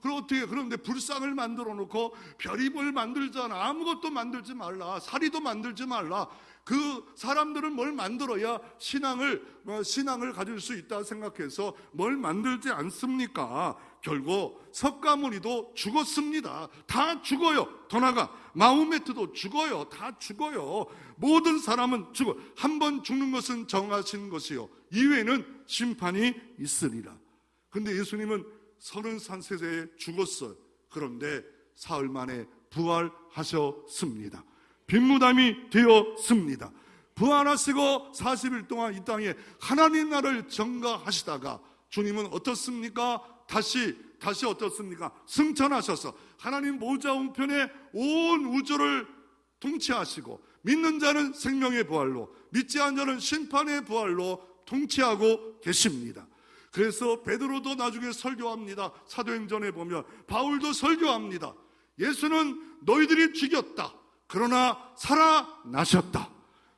그럼 어떻게, 그런데 불상을 만들어 놓고 별입을 만들잖아. 아무것도 만들지 말라. 사리도 만들지 말라. 그 사람들은 뭘 만들어야 신앙을 가질 수 있다 생각해서 뭘 만들지 않습니까? 결국 석가모니도 죽었습니다. 다 죽어요. 더 나아가 마호메트도 죽어요. 다 죽어요. 모든 사람은 죽어. 한 번 죽는 것은 정하신 것이요, 이후에는 심판이 있으리라. 근데 예수님은 33세에 죽었어요. 그런데 사흘 만에 부활하셨습니다. 빈무담이 되었습니다. 부활하시고 40일 동안 이 땅에 하나님 나라를 전가하시다가 주님은 어떻습니까? 다시 어떻습니까? 승천하셔서 하나님 보좌 우편에 온 우주를 통치하시고, 믿는 자는 생명의 부활로, 믿지 않는 자는 심판의 부활로 통치하고 계십니다. 그래서 베드로도 나중에 설교합니다. 사도행전에 보면 바울도 설교합니다. 예수는 너희들이 죽였다. 그러나 살아나셨다.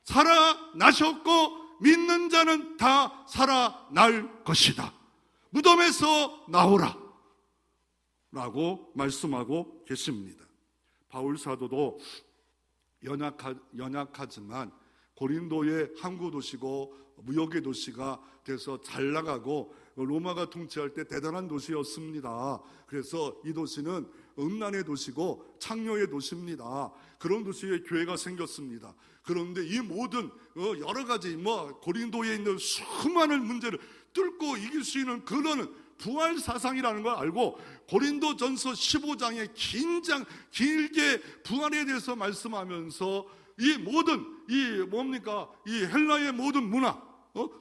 살아나셨고 믿는 자는 다 살아날 것이다. 무덤에서 나오라 라고 말씀하고 계십니다. 바울 사도도 연약하지만 고린도의 항구 도시고 무역의 도시가 돼서 잘 나가고 로마가 통치할 때 대단한 도시였습니다. 그래서 이 도시는 음란의 도시고 창녀의 도시입니다. 그런 도시에 교회가 생겼습니다. 그런데 이 모든 여러 가지 고린도에 있는 수많은 문제를 뚫고 이길 수 있는 근원은 부활 사상이라는 걸 알고, 고린도전서 15장에 길게 부활에 대해서 말씀하면서 이 모든 이 헬라의 모든 문화,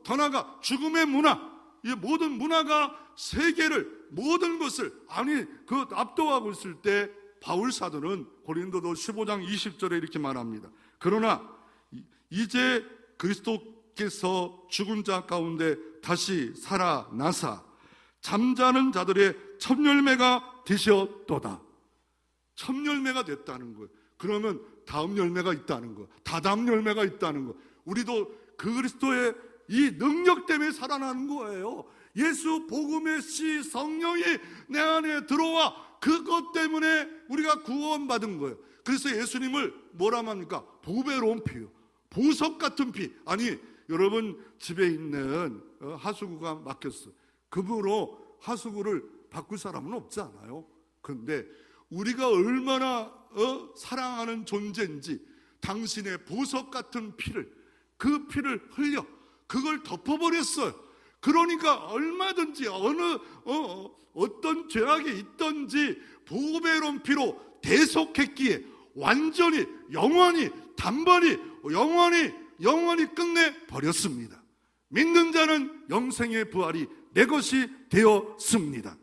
더 나아가 죽음의 문화, 이 모든 문화가 세계를, 모든 것을 압도하고 있을 때 바울 사도는 고린도도 15장 20절에 이렇게 말합니다. 그러나 이제 그리스도께서 죽은 자 가운데 다시 살아나사 잠자는 자들의 첫 열매가 되셨도다. 첫 열매가 됐다는 거예요. 그러면 다음 열매가 있다는 거, 다다음 열매가 있다는 거. 우리도 그리스도의 이 능력 때문에 살아나는 거예요. 예수 복음의 씨 성령이 내 안에 들어와 그것 때문에 우리가 구원받은 거예요. 그래서 예수님을 뭐라 합니까? 보배로운 피요, 보석 같은 피. 아니 여러분 집에 있는 하수구가 막혔어요. 급으로 하수구를 바꿀 사람은 없지 않아요? 그런데 우리가 얼마나 사랑하는 존재인지 당신의 보석 같은 피를, 그 피를 흘려 그걸 덮어버렸어요. 그러니까 얼마든지 어떤 죄악이 있든지 보배로운 피로 대속했기에 완전히 영원히 단번이 영원히 끝내버렸습니다. 믿는 자는 영생의 부활이 내 것이 되었습니다.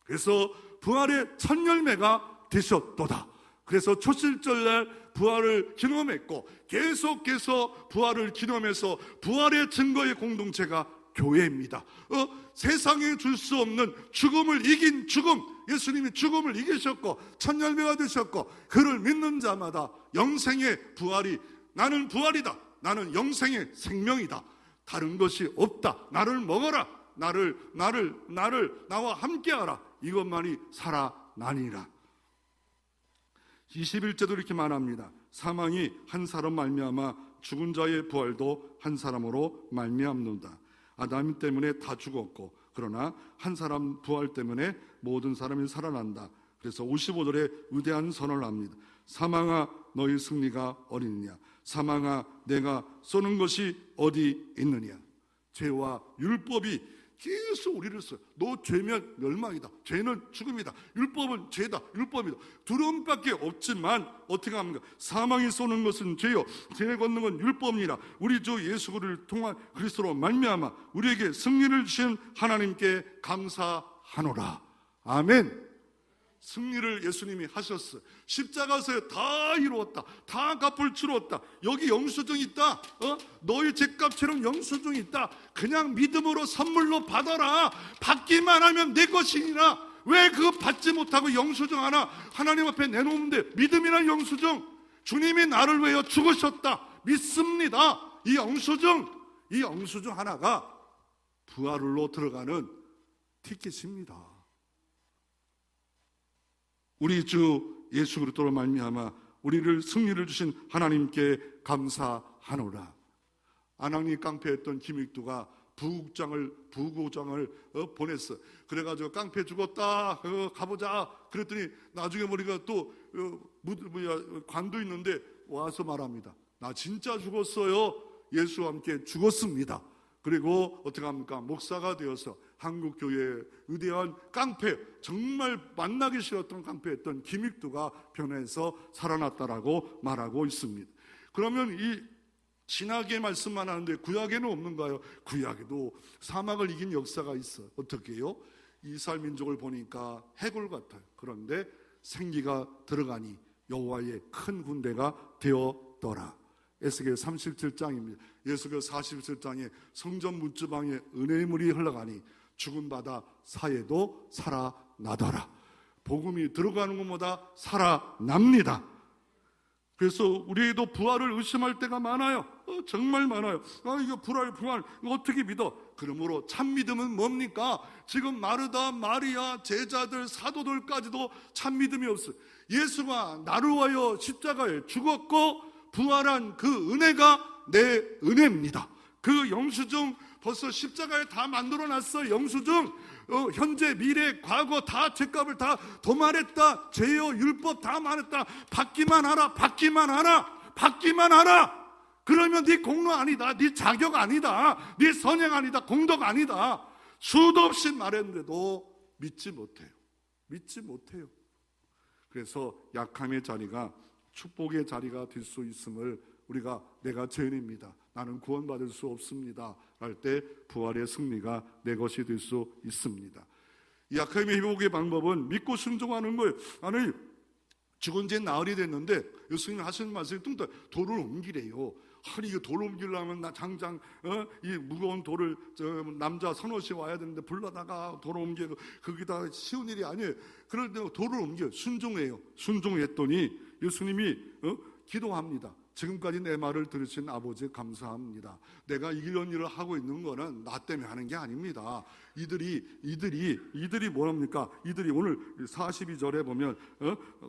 그래서 부활의 첫 열매가 되셨도다. 그래서 초실절날 부활을 기념했고 계속해서 부활을 기념해서 부활의 증거의 공동체가 교회입니다. 세상에 줄 수 없는 죽음을 이긴 죽음, 예수님이 죽음을 이기셨고 첫 열매가 되셨고, 그를 믿는 자마다 영생의 부활이, 나는 부활이다, 나는 영생의 생명이다, 다른 것이 없다, 나를 먹어라, 나와 함께하라, 이것만이 살아나니라. 21절도 이렇게 말합니다. 사망이 한 사람 말미암아 죽은 자의 부활도 한 사람으로 말미암는다. 아담 때문에 다 죽었고 그러나 한 사람 부활 때문에 모든 사람이 살아난다. 그래서 55절에 위대한 선언을 합니다. 사망아 너희 승리가 어디느냐, 사망아 내가 쏘는 것이 어디 있느냐. 죄와 율법이 계속 우리를 써요. 너 죄면 멸망이다, 죄는 죽음이다, 율법은 죄다, 율법이다. 두려움밖에 없지만 어떻게 합니까? 사망이 쏘는 것은 죄요, 죄 걷는 건 율법이라. 우리 주 예수 그리스도를 통한 그리스도로 말미암아 우리에게 승리를 주신 하나님께 감사하노라. 아멘. 승리를 예수님이 하셨어요. 십자가에서 다 이루었다, 다 값을 치루었다. 여기 영수증이 있다, 너희 죄값처럼 영수증이 있다. 그냥 믿음으로 선물로 받아라. 받기만 하면 내 것이니라. 왜 그거 받지 못하고 영수증 하나 하나님 앞에 내놓으면 믿음이란 영수증, 주님이 나를 위하여 죽으셨다 믿습니다. 이 영수증, 이 영수증 하나가 부활로 들어가는 티켓입니다. 우리 주 예수 그리스도로 말미암아 우리를 승리를 주신 하나님께 감사하노라. 안악리 깡패였던 김익두가 부국장을 보냈어. 그래가지고 깡패 죽었다, 가보자. 그랬더니 나중에 보니까 또 관도 있는데 와서 말합니다. 나 진짜 죽었어요. 예수와 함께 죽었습니다. 그리고 어떻게 합니까? 목사가 되어서 한국교회의 위대한 깡패, 정말 만나기 싫었던 깡패였던 김익두가 변해서 살아났다라고 말하고 있습니다. 그러면 이 신약의 말씀만 하는데 구약에는 없는가요? 구약에도 사막을 이긴 역사가 있어요. 어떻게 해요? 이스라엘 민족을 보니까 해골 같아요. 그런데 생기가 들어가니 여호와의 큰 군대가 되었더라. 에스겔 37장입니다. 에스겔 47장에 성전 문주방에 은혜의 물이 흘러가니 죽은 바다 사이에도 살아나더라. 복음이 들어가는 것보다 살아납니다. 그래서 우리도 부활을 의심할 때가 많아요. 정말 많아요. 이거 부활 이거 어떻게 믿어? 그러므로 참 믿음은 뭡니까? 지금 마르다, 마리아, 제자들, 사도들까지도 참 믿음이 없어요. 예수가 나를 위하여 십자가에 죽었고 부활한 그 은혜가 내 은혜입니다. 그 영수증 벌써 십자가에 다 만들어놨어. 영수증 현재, 미래, 과거 다 죄값을 다 도말했다. 죄요 율법 다 말했다. 받기만 하라. 그러면 네 공로 아니다. 네 자격 아니다. 네 선행 아니다. 공덕 아니다. 수도 없이 말했는데도 믿지 못해요. 그래서 약함의 자리가 축복의 자리가 될 수 있음을 우리가 내가 죄인입니다, 나는 구원받을 수 없습니다 할 때 부활의 승리가 내 것이 될 수 있습니다. 이 약함의 회복의 방법은 믿고 순종하는 거예요. 아니 죽은 지 나흘이 됐는데 예수님이 하시는 말씀이 뚱뚱 돌을 옮기래요. 아니 이거 돌 옮기려면 나 당장 이 무거운 돌을 남자 선호씨 와야 되는데 불러다가 돌을 옮겨, 거기다 쉬운 일이 아니에요. 그런데 돌을 옮겨 순종해요. 순종했더니 예수님이 기도합니다. 지금까지 내 말을 들으신 아버지 감사합니다. 내가 이런 일을 하고 있는 거는 나 때문에 하는 게 아닙니다. 이들이 뭐랍니까? 이들이 오늘 42절에 보면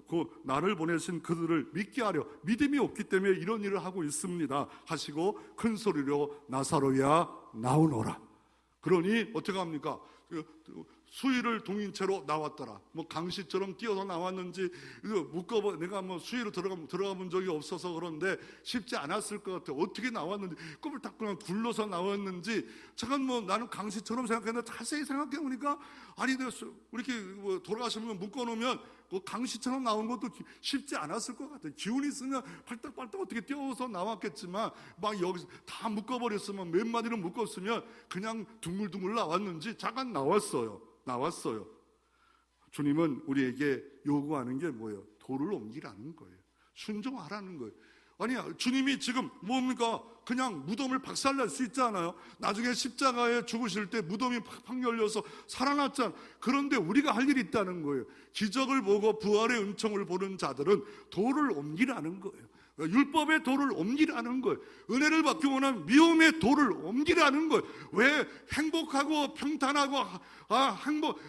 그 나를 보내신 그들을 믿게 하려 믿음이 없기 때문에 이런 일을 하고 있습니다 하시고 큰 소리로 나사로야 나오너라. 그러니 어떻게 합니까? 수의를 동인 채로 나왔더라. 뭐 강시처럼 뛰어서 나왔는지 내가 뭐 수의로 들어가 본 적이 없어서 그런데 쉽지 않았을 것 같아. 어떻게 나왔는지 꿈을 딱 그냥 굴러서 나왔는지 잠깐 뭐 나는 강시처럼 생각했는데 자세히 생각해 보니까 아니 이렇게 뭐 돌아가시면 묶어놓으면 그 강시처럼 나온 것도 쉽지 않았을 것 같아. 기운이 있으면 팔딱팔딱 어떻게 뛰어서 나왔겠지만 막 여기서 다 묶어버렸으면 몇 마디를 묶었으면 그냥 둥글둥글 나왔는지 잠깐 나왔어요. 주님은 우리에게 요구하는 게 뭐예요? 돌을 옮기라는 거예요. 순종하라는 거예요. 아니 주님이 지금 뭡니까? 그냥 무덤을 박살낼 수 있잖아요. 나중에 십자가에 죽으실 때 무덤이 팍팍 열려서 살아났잖아요. 그런데 우리가 할 일이 있다는 거예요. 기적을 보고 부활의 은총을 보는 자들은 돌을 옮기라는 거예요. 율법의 돌을 옮기라는 거예요. 은혜를 받기 원하는 미움의 돌을 옮기라는 거예요. 왜? 행복하고 평탄하고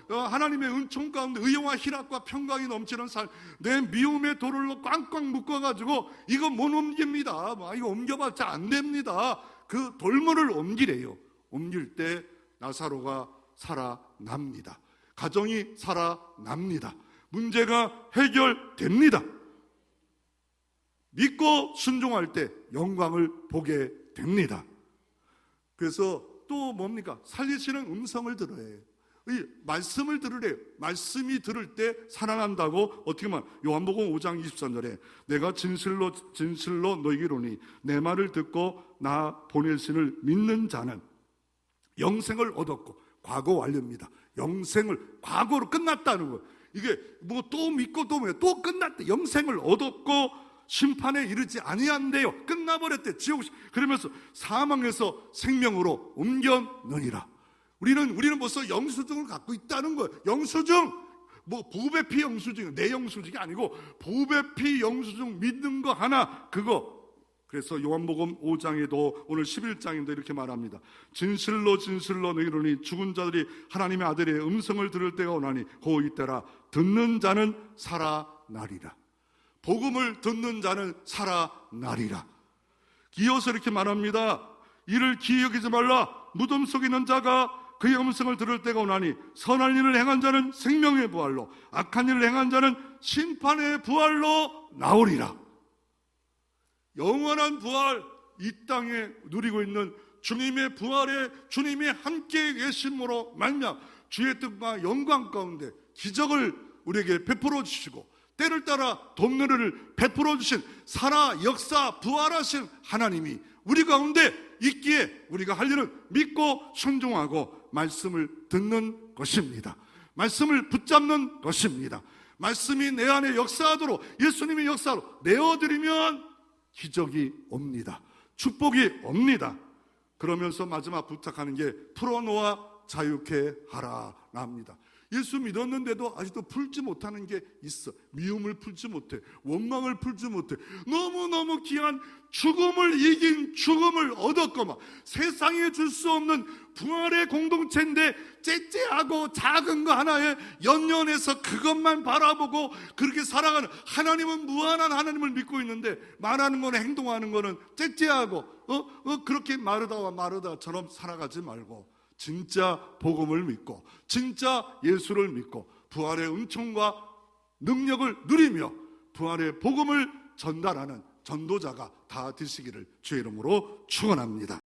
하나님의 은총 가운데 의용과 희락과 평강이 넘치는 삶, 내 미움의 돌을 꽝꽝 묶어가지고 이거 못 옮깁니다. 이거 옮겨봤자 안 됩니다. 그 돌문을 옮기래요. 옮길 때 나사로가 살아납니다. 가정이 살아납니다. 문제가 해결됩니다. 믿고 순종할 때 영광을 보게 됩니다. 그래서 또 뭡니까? 살리시는 음성을 들어야 해요. 이 말씀을 들으래요. 말씀이 들을 때 살아난다고 어떻게 말? 요한복음 5장 23절에 내가 진실로 너희에게 이르노니 내 말을 듣고 나 보내신을 믿는 자는 영생을 얻었고, 과거 완료입니다. 영생을 과거로 끝났다는 거예요. 이게 뭐 또 믿고 또 끝났대. 영생을 얻었고 심판에 이르지 아니한대요. 끝나버렸대. 지옥. 그러면서 사망에서 생명으로 옮겨느니라. 우리는 벌써 영수증을 갖고 있다는 거예요. 영수증, 뭐 보배 피 영수증, 내 영수증이 아니고 보배 피 영수증 믿는 거 하나, 그거 그래서 요한복음 5장에도 오늘 11장인데 이렇게 말합니다. 진실로 진실로 너희로 이르노니 죽은 자들이 하나님의 아들의 음성을 들을 때가 오나니 고 이때라. 듣는 자는 살아나리라. 복음을 듣는 자는 살아나리라. 이어서 이렇게 말합니다. 이를 기이 여기지 말라. 무덤 속에 있는 자가 그의 음성을 들을 때가 오나니 선한 일을 행한 자는 생명의 부활로, 악한 일을 행한 자는 심판의 부활로 나오리라. 영원한 부활, 이 땅에 누리고 있는 주님의 부활에 주님이 함께 계심으로 말미암아 주의 뜻과 영광 가운데 기적을 우리에게 베풀어 주시고 때를 따라 돕는 일을 베풀어 주신 살아 역사 부활하신 하나님이 우리 가운데 있기에 우리가 할 일은 믿고 순종하고 말씀을 듣는 것입니다. 말씀을 붙잡는 것입니다. 말씀이 내 안에 역사하도록 예수님의 역사로 내어드리면 기적이 옵니다. 축복이 옵니다. 그러면서 마지막 부탁하는 게 풀어놓아 자유케 하라 납니다. 예수 믿었는데도 아직도 풀지 못하는 게 있어. 미움을 풀지 못해, 원망을 풀지 못해. 너무너무 귀한 죽음을 이긴 죽음을 얻었거만 세상에 줄 수 없는 부활의 공동체인데 째째하고 작은 거 하나에 연연해서 그것만 바라보고 그렇게 살아가는, 하나님은 무한한 하나님을 믿고 있는데 말하는 거는 행동하는 거는 째째하고 그렇게 마르다와 마르다처럼 살아가지 말고 진짜 복음을 믿고 진짜 예수를 믿고 부활의 은총과 능력을 누리며 부활의 복음을 전달하는 전도자가 다 되시기를 주의 이름으로 축원합니다.